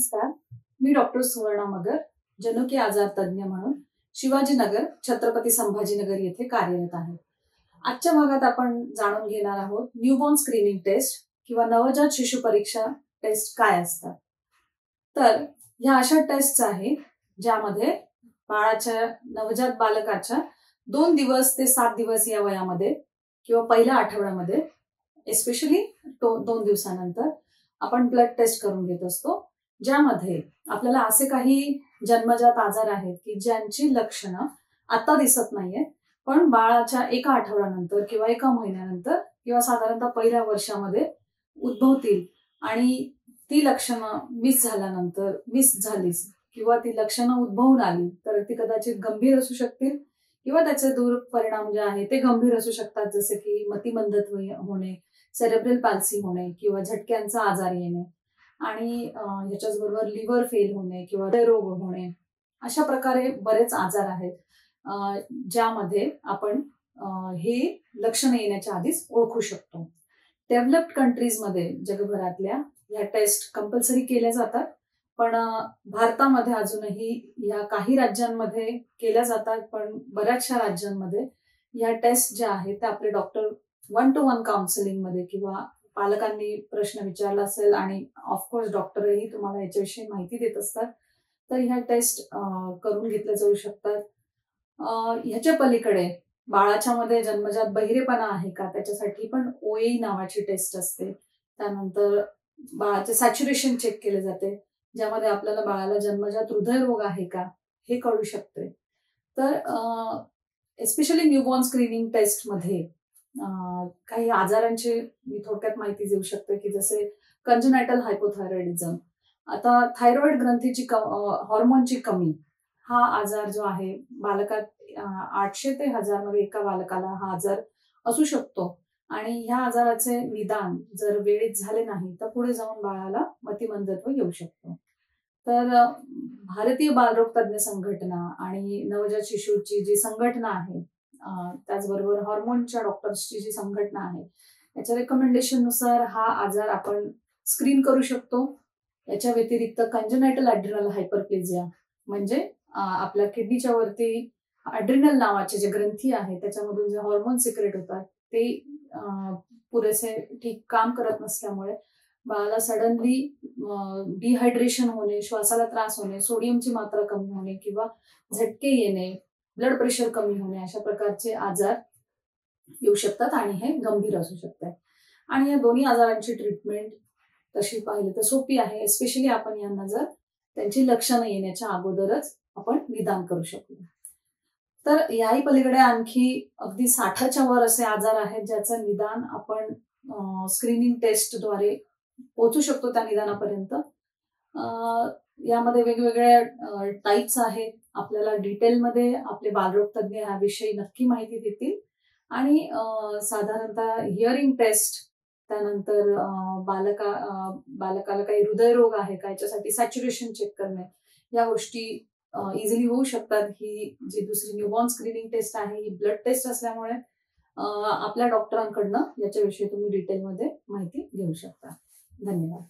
नमस्कार. मी डॉक्टर सुवर्णा मगर, जनुकीय आजार तज्ञ म्हणून शिवाजीनगर, छत्रपती संभाजीनगर येथे कार्यरत आहे. आजच्या भागात आपण जाणून घेणार आहोत न्यूबॉर्न स्क्रीनिंग टेस्ट किंवा नवजात शिशु परीक्षा टेस्ट काय असतात. तर ह्या अशा टेस्ट आहेत ज्यामध्ये नवजात बालकाच्या 2 दिवस ते 7 दिवस या वयामध्ये किंवा पहिल्या आठवड्यामध्ये एस्पेशली 2 दिवसानंतर आपण ब्लड टेस्ट करून घेत असतो, ज्यामध्ये आपल्याला असे काही जन्मजात आजार आहेत की ज्यांची लक्षणं आता दिसत नाहीये, पण बाळाच्या एका आठवड्यानंतर किंवा एका महिन्यानंतर किंवा साधारणतः पहिल्या वर्षामध्ये उद्भवतील आणि ती लक्षणं मिस झालीच किंवा ती लक्षणं उद्भवून आली तर ती कदाचित गंभीर असू शकतील किंवा त्याचे दुष्परिणाम जे आहे ते गंभीर असू शकतात, जसे की मतिमंदत्व होणे, सेरेब्रल पॅल्सी होणे किंवा झटक्यांचा आजार येणे आणि ह्याच्याचबरोबर लिव्हर फेल होणे किंवा हृदयरोग होणे. अशा प्रकारे बरेच आजार आहेत ज्यामध्ये आपण हे लक्षणं येण्याच्या आधीच ओळखू शकतो. डेव्हलप्ड कंट्रीजमध्ये जगभरातल्या ह्या टेस्ट कंपल्सरी केल्या जातात, पण भारतामध्ये अजूनही ह्या काही राज्यांमध्ये केल्या जातात, पण बऱ्याचशा राज्यांमध्ये ह्या टेस्ट ज्या आहेत त्या आपले डॉक्टर 1-to-1 काउन्सिलिंग मध्ये किंवा पालकांनी प्रश्न विचारला असेल आणि ऑफकोर्स डॉक्टरही तुम्हाला याच्याविषयी माहिती देत असतात, तर ह्या टेस्ट करून घेतल्या जाऊ शकतात. ह्याच्या पलीकडे बाळाच्या मध्ये जन्मजात बहिरेपणा आहे का त्याच्यासाठी पण ओई नावाची टेस्ट असते. त्यानंतर बाळाचे सॅच्युरेशन चेक केले जाते, ज्यामध्ये आपल्याला बाळाला जन्मजात हृदयरोग आहे का हे कळू शकते. तर एस्पेशली न्यूबॉर्न स्क्रीनिंग टेस्ट मध्ये काही आजारांची मी थोडक्यात माहिती देऊ शकते, की जसे कंजेनायटल हायपोथायरॉइडिझम. आता थायरॉइड ग्रंथीची हॉर्मोनची कमी हा आजार जो आहे बालकात 800 ते 1000 मध्ये एका बालकाला हा आजार असू शकतो आणि ह्या आजाराचे निदान जर वेळेत झाले नाही तर पुढे जाऊन बाळाला मतिमंदत्व येऊ शकतो. तर भारतीय बालरोग तज्ञ संघटना आणि नवजात शिशूची जी संघटना आहे, त्याचबरोबर हॉर्मोनच्या डॉक्टर्सची जी संघटना आहे, याच्या रेकमेंडेशन नुसार हा आजार आपण स्क्रीन करू शकतो. याच्या व्यतिरिक्त कंजेनायटल ॲड्रिनल हायपरप्लेजिया म्हणजे आपल्या किडनीच्या वरती ॲड्रिनल नावाचे जे ग्रंथी आहे त्याच्यामधून जे हॉर्मोन सिक्रेट होतात ते पुरेसे ठीक काम करत नसल्यामुळे बाळाला सडनली डिहायड्रेशन होणे, श्वासाला त्रास होणे, सोडियमची मात्रा कमी होणे किंवा झटके येणे, ब्लड प्रेशर कमी होणे अशा प्रकारचे आजार येऊ शकतात आणि हे गंभीर असू शकतात. आणि या दोन्ही आजारांची ट्रीटमेंट तशी पाहिली तर सोपी आहे, एस्पेशली आपण यांना जर त्यांची लक्षणं येण्याच्या अगोदरच आपण निदान करू शकतो. तर याही पलीकडे आणखी अगदी 60च्या वर असे आजार आहेत ज्याचं निदान आपण स्क्रीनिंग टेस्टद्वारे पोहोचू शकतो त्या निदानापर्यंत. यामध्ये वेगवेगळ्या टाईप्स आहेत. आपल्याला डिटेलमध्ये आपले बालरोग तज्ञ ह्याविषयी नक्की माहिती देतील आणि साधारणतः हिअरिंग टेस्ट, त्यानंतर बालकाला काही हृदयरोग आहे का याच्यासाठी सॅच्युरेशन चेक करणे, या गोष्टी इझिली होऊ शकतात. ही जी दुसरी न्यूबॉर्न स्क्रीनिंग टेस्ट आहे ही ब्लड टेस्ट असल्यामुळे आपल्या डॉक्टरांकडनं याच्याविषयी तुम्ही डिटेलमध्ये माहिती घेऊ शकता. धन्यवाद.